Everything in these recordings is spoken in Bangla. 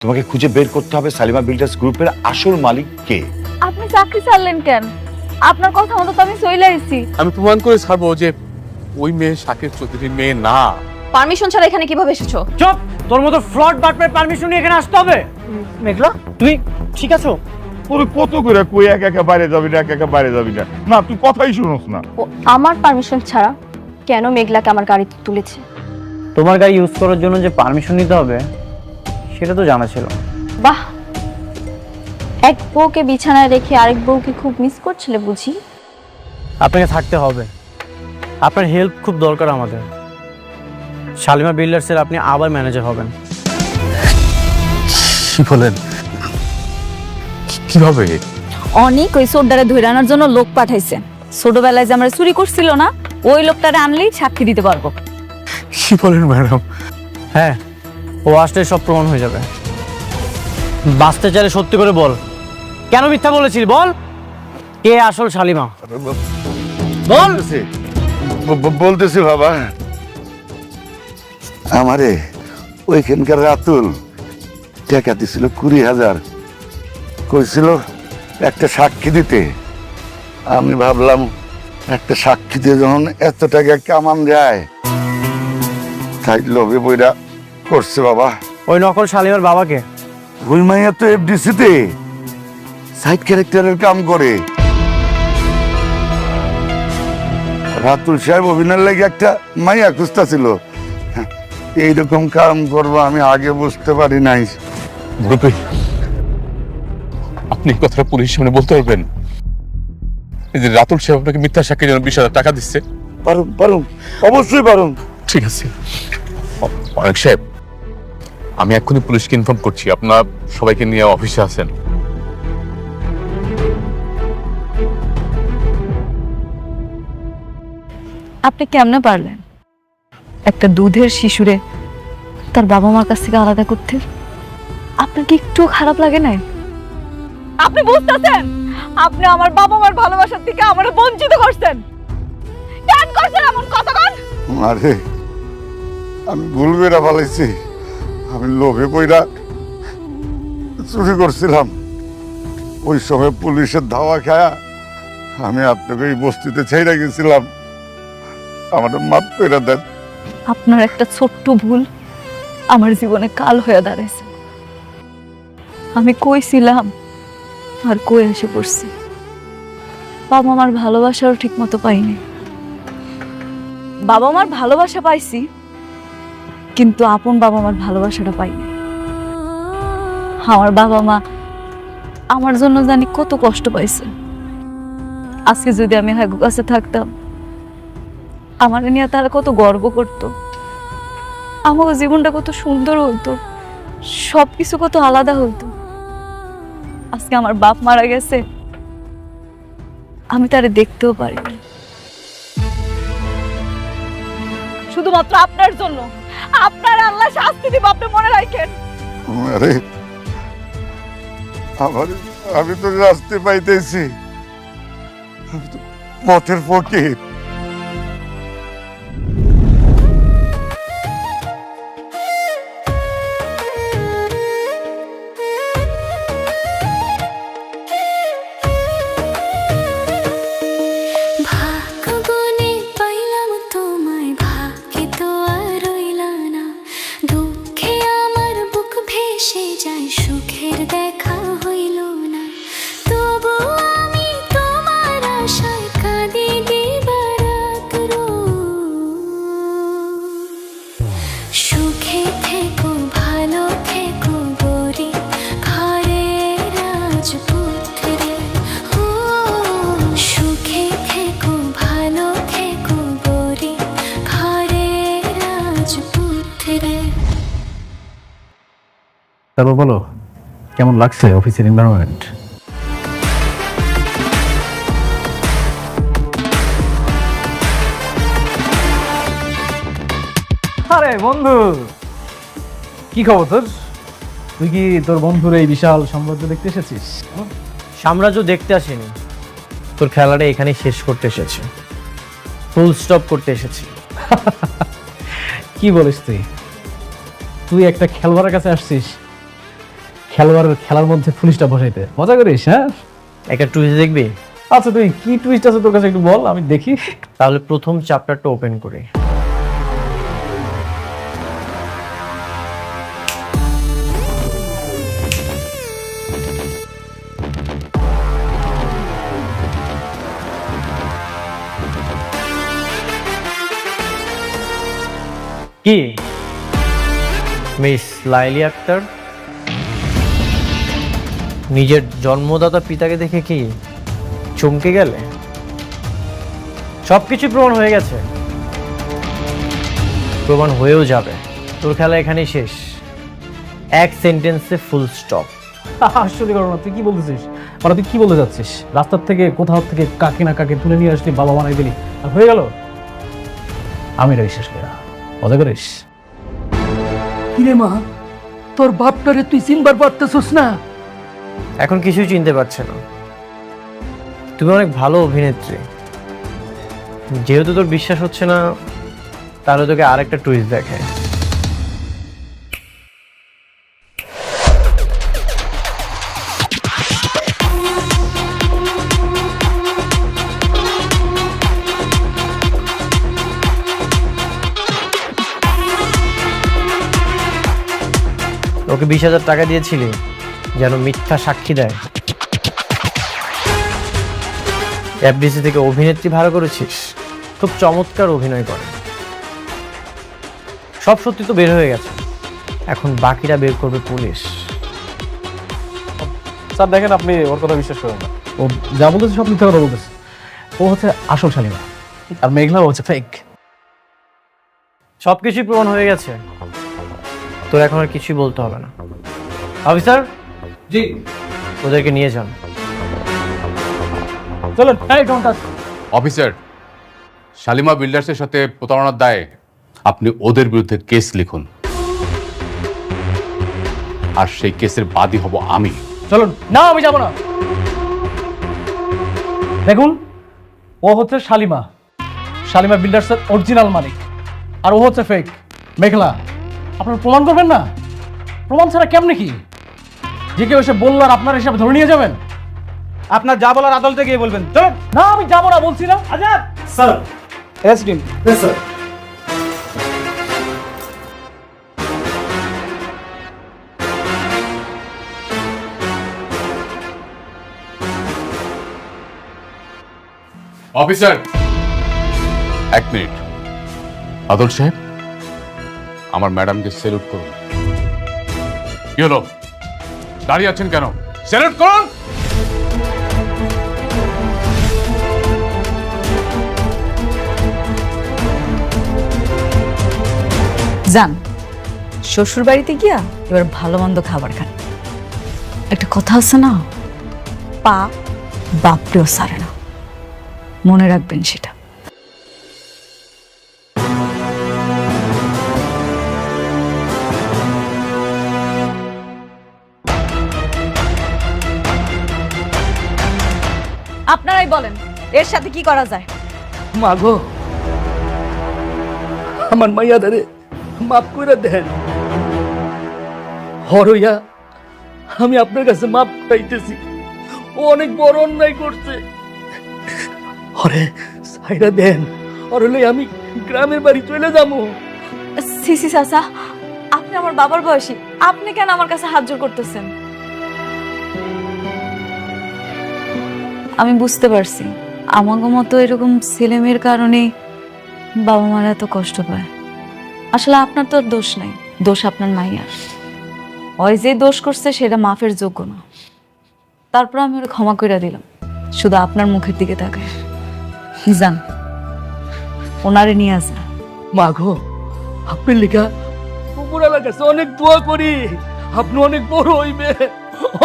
তোমাকে খুঁজে বের করতে হবে সালিমা বিল্ডার্স গ্রুপের আসল মালিক কে। আপনি চাকরি ছাড়লেন কেন? আপনার কথা মতো তো আমি চলে আইছি। আমি প্রমাণ করে ছাড়বো যে ওই মেয়ে শাকির চৌধুরীর মেয়ে না। পারমিশন ছাড়া এখানে কিভাবে এসেছো? চুপ! তোর মতো ফ্রড বাটপার পারমিশন নিয়ে এখানে আসতে হবে? মেঘলা, তুমি ঠিক আছো? তোর কত করে কই একা একা বাইরে যাবি না, একা একা বাইরে যাবি না, না তুই কথাই শুনোস না। ও আমার পারমিশন ছাড়া কেন মেঘলাকে আমার গাড়িতে তুলেছে? তোমার গাড়ি ইউজ করার জন্য যে পারমিশন নিতে হবে সেটা তো জানা ছিল। বাহ, এক বউকে বিছানায় রেখে আরেক বউকে খুব মিস করছিলে বুঝি? আপনাকে থাকতে হবে, আপনার হেল্প খুব দরকার আমাদের। শালিমা বিল্ডার্সের আপনি আবার ম্যানেজার হবেন। কি বলেন? কিভাবে? অনেক ওই সোডারে ধরে আনার জন্য লোক পাঠাইছে। ছোটবেলায় যে আমরা চুরি করছিল না, ওই লোকটারে আনলেই সাক্ষী দিতে পারবো। কি বলেন ম্যাডাম? হ্যাঁ, ও আসলে সব প্রমাণ হয়ে যাবে। বাঁচতে চাইলে সত্যি করে বল, কেন মিথ্যা বলেছিলি? বল, কে আসল শালিমা? বল। বলতেছি বাবা, আমারে ওইখানকার রাতুল টাকা দিছিল 20,000, কইছিল একটা সাক্ষী দিতে। আমি ভাবলাম একটা সাক্ষী দিয়ে যখন এত টাকা কামান যায়, তাই লোভে বইরা করছে বাবা। ওই নকল শালিমার বাবাকে? ওই মাইয়া তো এফডিসিতে সাইড ক্যারেক্টারের কাম করে। রাতুল সাহেব অভিনয়ের লাগে একটা মাইয়া খুঁজতা ছিল। এইরকম কাম করবো আমি আগে বুঝতে পারি নাই। গ্রুপে আপনি এই কথাটা পুলিশের সামনে বলতে পারবেন? এই যে রাতুল সাহেব আপনাকে মিথ্যা সাক্ষীর জন্য 20,000 টাকা দিচ্ছে? পারুন পারুন, অবশ্যই পারুন। ঠিক আছে অনেক সাহেব, আমি এক্ষুনি পুলিশকে ইনফর্ম করছি। আপনার সবাইকে নিয়ে অফিসে আছেন। আপনি কেমনে পারলেন একটা দুধের শিশুরে তার বাবা মার কাছ থেকে আলাদা করতে? আপনার কি একটু খারাপ লাগে না? আপনি বুঝতেছেন আপনি আমার বাবা মার ভালোবাসার থেকে আমার বঞ্চিত করছেন? কেন করছেন এমন কথা? কন আরে আমি ভুল করে ফেলেছি। আমি লোভে পইরা চুরি করছিলাম। ওই সময় পুলিশের ধাওয়া খায়া আমি আপনাকে এই বস্তিতে ছেড়ে গেছিলাম। আমার মাফ করে দেন। আপনার একটা ছোট্ট ভুল আমার জীবনে কাল হয়ে দাঁড়াইছে। আমি কইছিলাম আর কই এসে পড়ছি। বাবা মার ভালোবাসাও ঠিক মতো পাইনি। বাবা মার ভালোবাসা পাইছি, কিন্তু আপন বাবা মার ভালোবাসাটা পাইনি। আমার বাবা মা আমার জন্য জানি কত কষ্ট পাইছে। আজকে যদি আমি হাগু কাছে থাকতাম, আমার নিয়ে তারা কত গর্ব করতো। আমার জীবনটা কত সুন্দর হতো, সবকিছু কত আলাদা হতো। আজকে আমার বাপ মারা গেছে, আমি তারে দেখতেও পারি না। শুধুমাত্র আপনার জন্য আপনার আল্লাহ শাস্তি দিব, আপনি মনে রাখেন। আরে আমি তো রাস্তে পাইতেছি, আমি তো পথের ফকির। তারপর বলো, কেমন লাগছে অফিসের এনভায়রনমেন্ট? আরে বন্ধু, কি খবর তোর? তুই কি তোর বন্ধুর এই বিশাল সাম্রাজ্য দেখতে এসেছিস? সাম্রাজ্য দেখতে আসেনি, তোর খেলাটা এখানে শেষ করতে এসেছে, ফুল স্টপ করতে এসেছি। কি বলিস তুই? তুই একটা খেলোয়াড়ের কাছে আসছিস খেলোয়াড়ের খেলার মধ্যে পুলিশটা বসাইতে মজা করিস, হ্যাঁ? একটা টুইস্ট দেখবি? আচ্ছা, তুই কি টুইস্ট আছে তোর কাছে একটু বল, আমি দেখি। তাহলে প্রথম চ্যাপ্টারটা ওপেন করি। কি মিস লাইলি আক্তার নিজের জন্মদাতা পিতাকে দেখে কি চমকে গেলে? সবকিছু প্রমাণ হয়ে গেছে, প্রমাণ হয়েও যাবে। তোর খেলা এখানেই শেষ, এক সেন্টেন্সে ফুল স্টপ। আসলে করো না, তুই কি বলতেছিস? মানে তুই কি বলতে যাচ্ছিস? রাস্তার থেকে কোথাও থেকে কাকে না কাকে তুলে নিয়ে আসলি, বাবা বানাই দিলি, আর হয়ে গেল? আমি এটা বিশ্বাস করি না, মজা করিস। কিরে মা, তোর বাপটারে তুই চিনবার পারতেছিস না? এখন কিছুই চিনতে পারছে না। তুমি অনেক ভালো অভিনেত্রী, যেহেতু তোর বিশ্বাস হচ্ছে না, তাহলে তোকে আরেকটা টুইস্ট দেখে। ওকে 20,000 টাকা দিয়েছিলি যেন মিথ্যা সাক্ষী দেয়। এফডিসি থেকে অভিনেত্রী ভাড়া করেছিস, খুব চমৎকার অভিনয় করে। সব সত্যি তো বের হয়ে গেছে, এখন বাকিটা বের করবে পুলিশ। স্যার দেখেন, আপনি ওর কথা বিশ্বাস করেন না। ও যা বলতেছে সব মিথ্যা কথা বলতেছে। ও হচ্ছে আসল শালিমা, আর মেঘলা হচ্ছে ফেক। সবকিছুই প্রমাণ হয়ে গেছে, তোর এখন আর কিছুই বলতে হবে না। অফিসার, জি ওদেরকে নিয়ে যান। চলেন। এই ডোন্ট টাচ। অফিসার, শালিমা বিল্ডার্সের সাথে প্রতারণার দায়ে আপনি ওদের বিরুদ্ধে কেস লিখুন, আর সেই কেসের বাদী হব আমি। চলুন। না, আমি যাব না। দেখুন, ও হচ্ছে শালিমা, শালিমা বিল্ডার্সের অরিজিনাল মালিক, আর ও হচ্ছে ফেক মেঘলা। আপনারা প্রমাণ করবেন না? প্রমাণ ছাড়া কেমনে কি যে কেউ এসে বললো আর আপনার হিসাবে ধরে নিয়ে যাবেন? আপনার যা বলার আদালতে গিয়ে বলবেন। চলুন। না, আমি যাবো না বলছি না। Azad sir, SDM. Sir. Officer, এক মিনিট। আদল সাহেব, আমার ম্যাডামকে স্যালুট করুন। কি হলো, দাঁড়িয়ে আছেন কেন? স্যালুট করুন। যান, শ্বশুর বাড়িতে গিয়া এবার ভালো মন্দ খাবার খান। একটা কথা আছে না, পা বাপরেও সারে না, মনে রাখবেন সেটা। আপনারাই বলেন এর সাথে কি করা যায়? মাগো, আমার মাইয়া দারে মাফ করে দেন। হরইয়া আমি আপনার কাছে মাফ চাইতেছি, ও অনেক বড় অন্যায় করছে। হরে সাইরা দেন, আর হলে আমি গ্রামের বাড়ি চলে যাবো। সিসি চাচা, আপনি আমার বাবার বয়সী, আপনি কেন আমার কাছে হাত জোর করতেছেন? আমি বুঝতে পারছি আমাকে মতো এরকম ছেলেমেয়ের কারণে বাবা মারা এত কষ্ট পায়। আসলে আপনার তো আর দোষ নাই, দোষ আপনার মাইয়ার। ওই যে দোষ করছে সেটা মাফের যোগ্য না। তারপর আমি ওরা ক্ষমা করে দিলাম, শুধু আপনার মুখের দিকে তাকায়। যান, ওনারে নিয়ে আসেন। মাগো, আপনার লেখা উপরালার কাছে অনেক দোয়া করি, আপনি অনেক বড় হইবেন,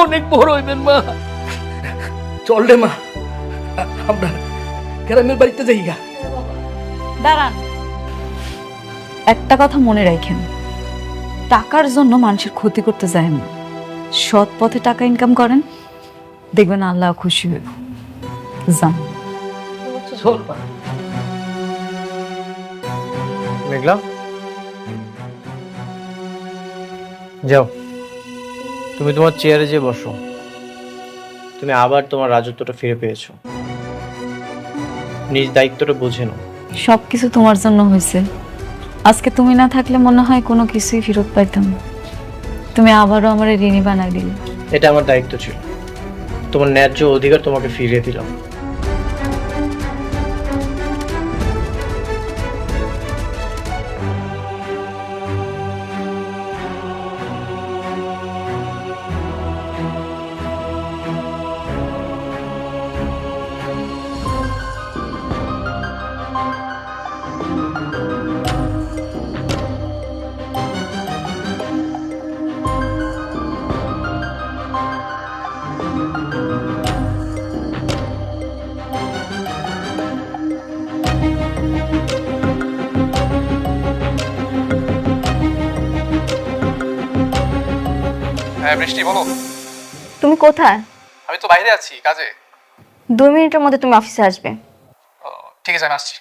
অনেক বড় হইবেন মা। চল রে মা, আমরা গ্রামের বাড়িতে যাই গা। দাঁড়ান, একটা কথা মনে রাখেন, টাকার জন্য মানুষের ক্ষতি করতে যায় না। সৎ পথে টাকা ইনকাম করেন, দেখবেন আল্লাহ খুশি হইব। যান। চল মা। মেঘলা, যাও। তুমি তোমার চেয়ারে যে বসো, তুমি আবার তোমার রাজত্বটা ফিরে পেয়েছো। নিজ দায়িত্বটা বুঝে নাও। সব কিছু তোমার জন্য হয়েছে। আজকে তুমি না থাকলে মনে হয় কোনো কিছুই ফেরত পাইতাম না। তুমি আবারও আমার ঋণী বানাই দিলে। এটা আমার দায়িত্ব ছিল, তোমার ন্যায্য অধিকার তোমাকে ফিরিয়ে দিলাম। হ্যাঁ বৃষ্টি, বলো। তুমি কোথায়? আমি তো বাইরে আছি কাজে। 2 মিনিটের মধ্যে তুমি অফিসে আসবে। ও, ঠিক আছে, আমি আসছি।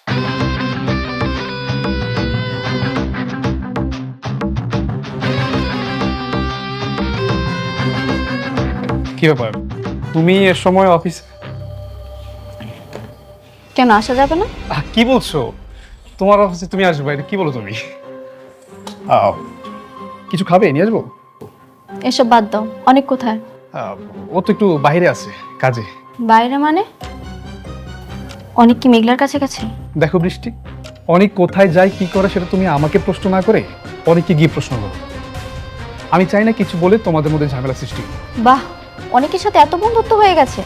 কি ব্যাপার, তুমি এর সময় অফিস? কেন আসা যাবে না? কি বলছো? তোমার অফিসে তুমি আসবে? এটা কি বলো তুমি? কিছু খাবে? নিয়ে আসবো? এসব বাদ দাও। অনেক কোথায়? ও তো একটু বাইরে আছে কাজে। বাইরে মানে? অনেক কি মেঘলার কাছাকাছি? দেখো বৃষ্টি, অনেক কোথায় যায় কি করে সেটা তুমি আমাকে প্রশ্ন না করে অনেককে গিয়ে প্রশ্ন করো। আমি চাই না কিছু বলে তোমাদের মধ্যে ঝামেলা সৃষ্টি হোক। বাহ, অনেকের সাথে এত বন্ধুত্ব হয়ে গেছে,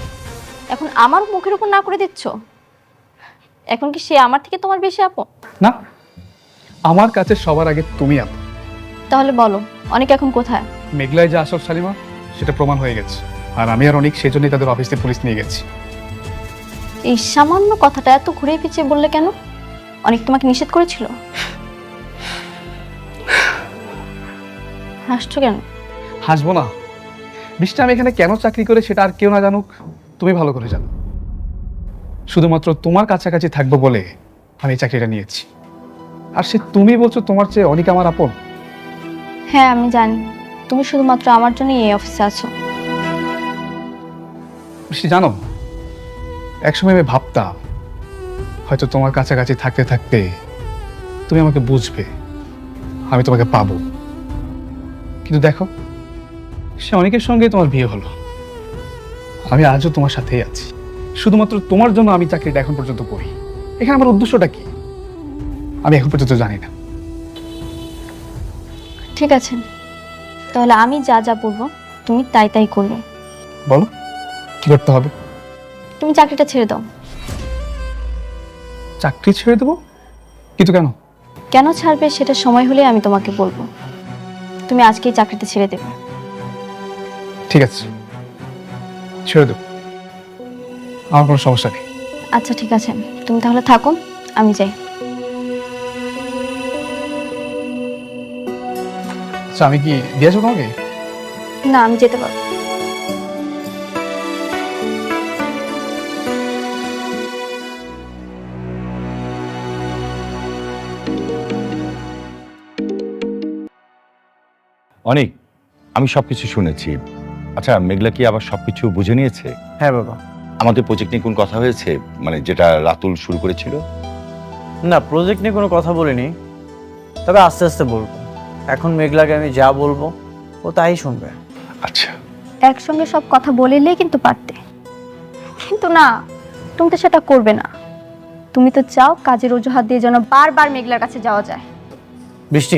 এখন আমার মুখের উপর না করে দিচ্ছ। এখন কি সে আমার থেকে তোমার বেশি আপন? না, আমার কাছে সবার আগে তুমি আপন। তাহলে বলো, অনেক এখন কোথায়? মেঘলায় যে আসল শালিমা সেটা প্রমাণ হয়ে গেছে, আর আমি আর অনেক সেজন্যই তাদের অফিসে পুলিশ নিয়ে গেছি। এই সামান্য কথাটা এত ঘুরে পিছিয়ে বললে কেন? অনেক তোমাকে নিষেধ করেছিল? হাসছো কেন? হাসবো না বৃষ্টি, আমি এখানে কেন চাকরি করে সেটা আর কেউ না জানুক, তুমি ভালো করে জানো। শুধুমাত্র তোমার কাছাকাছি থাকবো বলে আমি এই চাকরিটা নিয়েছি। আর সে তুমি বলছো তোমার চেয়ে অনেক আমার আপন। হ্যাঁ আমি জানি, তুমি শুধুমাত্র আমার জন্যই এই অফিসে আছো। বৃষ্টি জানো, একসময় আমি ভাবতাম হয়তো তোমার কাছাকাছি থাকতে থাকতে তুমি আমাকে বুঝবে, আমি তোমাকে পাবো। কিন্তু দেখো, সে অনেকের সঙ্গে তোমার বিয়ে হলো, আমি আজও তোমার সাথেই আছি। শুধুমাত্র তোমার জন্য আমি চাকরিটা এখন পর্যন্ত করি। এখানে আমার উদ্দেশ্যটা কি আমি এখন পর্যন্ত জানি না। ঠিক আছে, তাহলে আমি যা যা বলবো তুমি তাই তাই করবে। বলো কি করতে হবে? তুমি চাকরিটা ছেড়ে দাও। চাকরি ছেড়ে দেবো? কিন্তু কেন? কেন ছাড়বে সেটা সময় হলে আমি তোমাকে বলবো। তুমি আজকেই চাকরিটা ছেড়ে দেবে। ঠিক আছে, ছেড়ে দেবো, আমার কোনো সমস্যা নেই। আচ্ছা ঠিক আছে, তুমি তাহলে থাকো, আমি যাই। আচ্ছা, আমি কি দিয়েছো তোমাকে? না, আমি যেতে পারবো। অনেক, আমি সবকিছু শুনেছি। আচ্ছা, মেঘলা কি আবার সবকিছু বুঝে নিয়েছে? হ্যাঁ বাবা। আমাদের প্রজেক্ট নিয়ে কোন কথা হয়েছে, মানে যেটা রাতুল শুরু করেছিল? না, প্রজেক্ট নিয়ে কোনো কথা বলিনি, তবে আস্তে আস্তে বলবো। এখন মেঘলাকে আমি যা বলবো ও তাই শুনবে। আচ্ছা, একসঙ্গে সব কথা বলিলেই কিন্তু পারতে, কিন্তু না, তুমি তো সেটা করবে না। তুমি তো চাও কাজের অজুহাত দিয়ে যেন বারবার মেঘলার কাছে যাওয়া যায়। বৃষ্টি,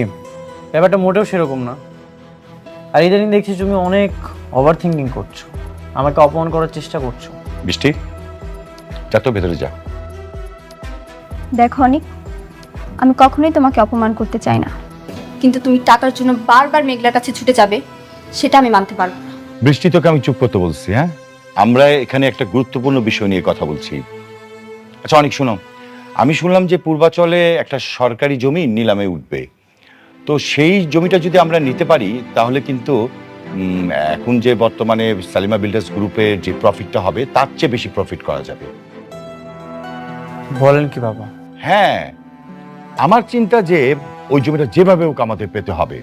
ব্যাপারটা মোটেও সেরকম না। আর ইদানিং দেখছি তুমি অনেক ওভার থিঙ্কিং করছো, আমাকে অপমান করার চেষ্টা করছো। বৃষ্টি যা তো ভেতরে যা। দেখো অনিক, আমি কখনোই তোমাকে অপমান করতে চাই না, কিন্তু তুমি টাকার জন্য বারবার মেঘলার কাছে ছুটে যাবে সেটা আমি মানতে পারবো না। বৃষ্টি, তোকে আমি চুপ করতে বলছি? হ্যাঁ, আমরা এখানে একটা গুরুত্বপূর্ণ বিষয় নিয়ে কথা বলছি। আচ্ছা অনেক, শোনো, আমি শুনলাম যে পূর্বাচলে একটা সরকারি জমি নিলামে উঠবে। তো সেই জমিটা যদি আমরা নিতে পারি তাহলে কিন্তু এখন যে বর্তমানে সালিমা বিল্ডার্স গ্রুপের যে প্রফিটটা হবে তার চেয়ে বেশি প্রফিট করা যাবে। বলেন কি বাবা? হ্যাঁ, আমার চিন্তা যে ওই জমিটা যেভাবে হোক আমাদের পেতে হবে।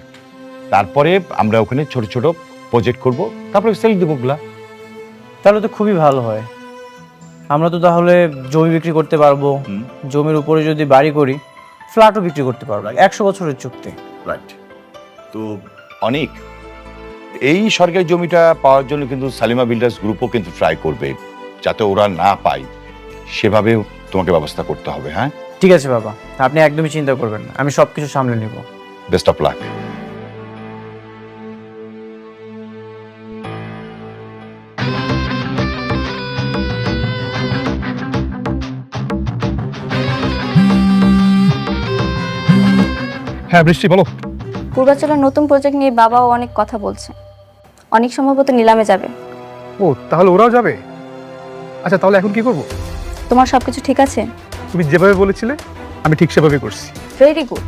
তারপরে আমরা ওখানে ছোট ছোট প্রজেক্ট করব, তারপরে সেল দেবো গুলা। তাহলে তো খুবই ভালো হয়। আমরা তো তাহলে জমি বিক্রি করতে পারবো, জমির উপরে যদি বাড়ি করি ফ্ল্যাটও বিক্রি করতে পারবো, 100 বছরের চুক্তি। রাইট। তো অনেক এই সরকারি জমিটা পাওয়ার জন্য কিন্তু সালিমা বিল্ডার্স গ্রুপও কিন্তু ট্রাই করবে, যাতে ওরা না পায় সেভাবে তোমাকে ব্যবস্থা করতে হবে। হ্যাঁ, ঠিক আছে বাবা, আপনি একদমই চিন্তা করবেন না, আমি সবকিছু সামলে নিব। Best of luck. হ্যাঁ বৃষ্টি, বলো। পূর্বাচলের নতুন প্রজেক্ট নিয়ে বাবাও অনেক কথা বলছে, অনেক সম্ভবত নিলামে যাবে। ও, তাহলে ওরাও যাবে? আচ্ছা, তাহলে এখন কি করব? তোমার সবকিছু ঠিক আছে? তুমি যেভাবে বলেছিলে আমি ঠিক সেভাবে করছি। Very good.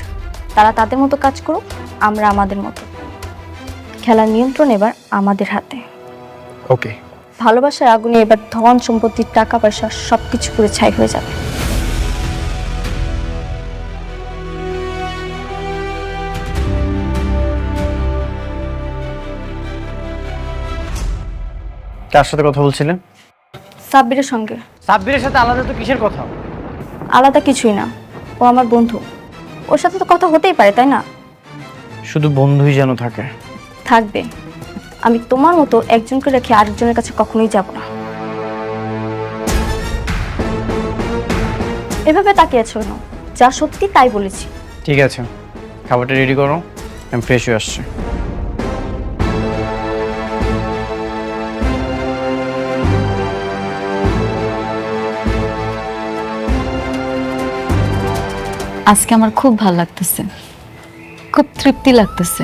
তারা তাদের মতো কাজ করুক, আমরা আমাদের মতো। খেলার নিয়ন্ত্রণ এবার আমাদের হাতে। ওকে। ভালোবাসার আগুনে এবার ধন সম্পত্তি টাকা পয়সা সবকিছু পুরো ছাই হয়ে যাবে। কার সাথে কথা বলছিলেন? সাব্বিরের সঙ্গে। সাব্বিরের সাথে আলাদা তো কিসের কথা? আলাদা কিছুই না, ও আমার বন্ধু, ওর সাথে তো কথা হতেই পারে, তাই না? শুধু বন্ধুই যেন থাকে। থাকবে। আমি তোমার মতো একজনকে রেখে আরেকজনের কাছে কখনোই যাব না। এভাবে তাকিয়ে আছো কেন? যা সত্যি তাই বলেছি। ঠিক আছে, খাবারটা রেডি করো, আমি ফ্রেশ হয়ে আসছি। আজকে আমার খুব ভালো লাগতেছে, খুব তৃপ্তি লাগতেছে।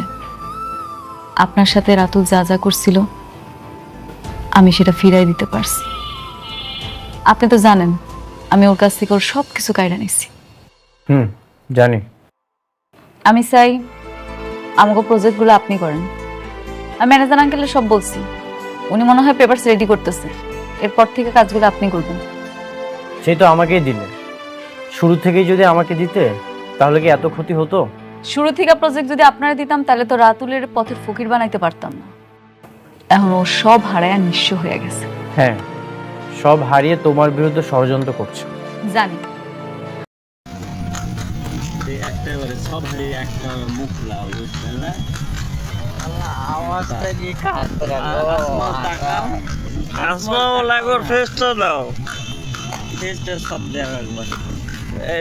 আপনার সাথে রাতুল যা যা করছিল আমি সেটা ফিরাই দিতে পারছি। আপনি তো জানেন আমি ওর কাছ থেকে ওর সব কিছু কায়রা নিছি। জানি। আমি চাই আমাকে প্রজেক্টগুলো আপনি করেন। আমি ম্যানেজার আঙ্কেলের সব বলছি, উনি মনে হয় পেপারস রেডি করতেছে, এরপর থেকে কাজগুলো আপনি করবেন। সেই তো আমাকেই দিলে, শুরু থেকেই যদি আমাকে দিতে তাহলে কি এত ক্ষতি হতো? শুরু থেকে প্রজেক্ট যদি আপনারা দিতাম তাহলে তো রাতুলের পথের ফকির বানাইতে পারতাম না। এখন ও সব হারায়া নিঃস্ব হয়ে গেছে। হ্যাঁ, সব হারিয়ে তোমার বিরুদ্ধে ষড়যন্ত্র করছে। জানি।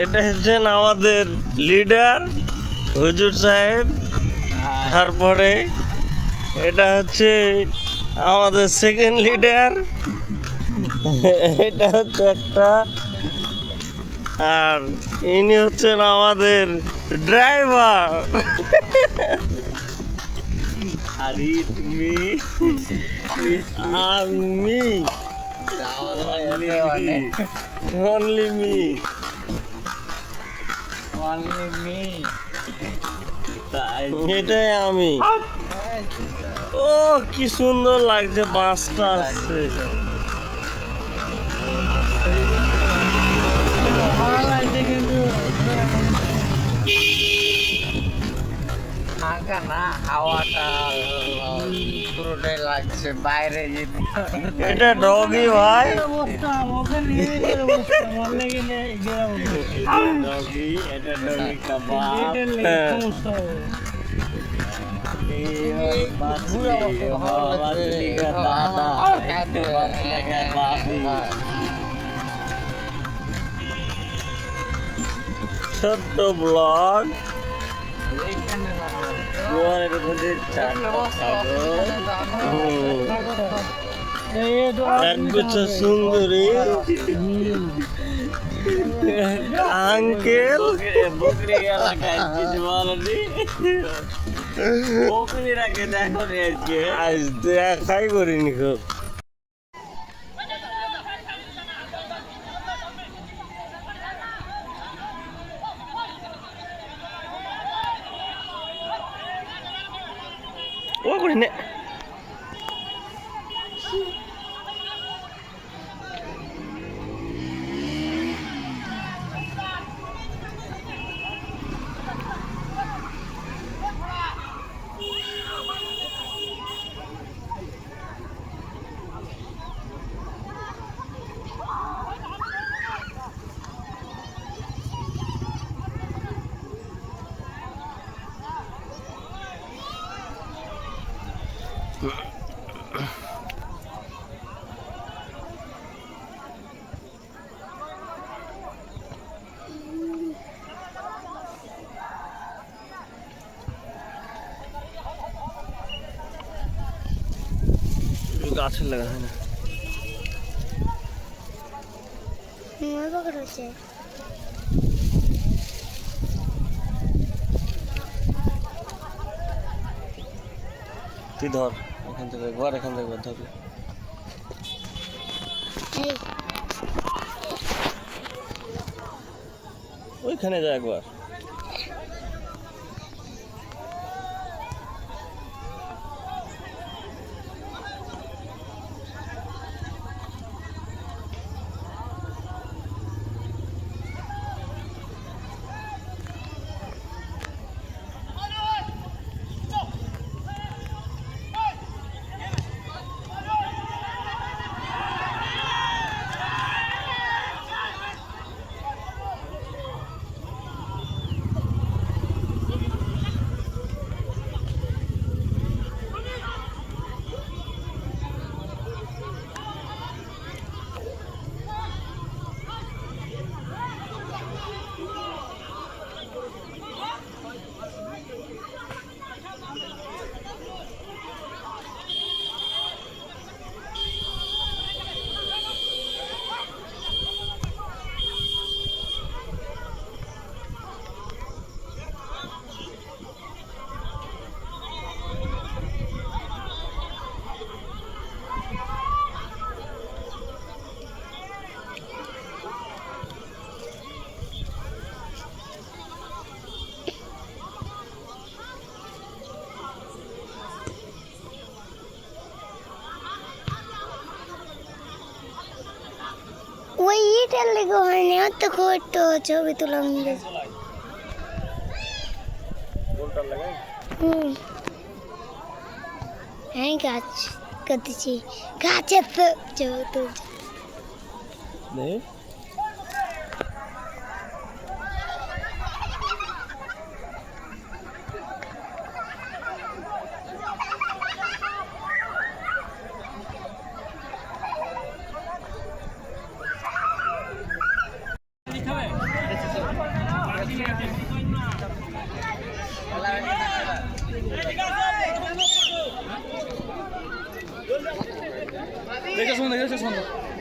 এটা হচ্ছেন আমাদের লিডার হুজুর সাহেব, তারপরে এটা হচ্ছে আমাদের সেকেন্ড লিডার, এটা হচ্ছে একটা, আর ইনি হচ্ছেন আমাদের ড্রাইভার। আর তুমি আমি অনলি মি এটাই আমি। ও কি সুন্দর লাগছে, বাসটা আসছে। এটা ডগি ভাই, ডগি, এটা ডগি ছোট্ট ব্লগ, একগুচ্ছ সুন্দরী আঙ্কেল, বকরি এলাকায় কিছু বলনি, বকরির আগে দেখো আজ দেখাই করিনি খুব। ও করি না গাছের লাগা হয় না তুই ধর এখান থেকে ঘর এখান থেকে ধরবি ওইখানে যা একবার ওই ইটার লেগে হয়নি অত করতো ছবি তুলাম হ্যাঁ গাছ করতেছি গাছের তো ছবি তুলছি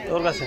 তোর কাছে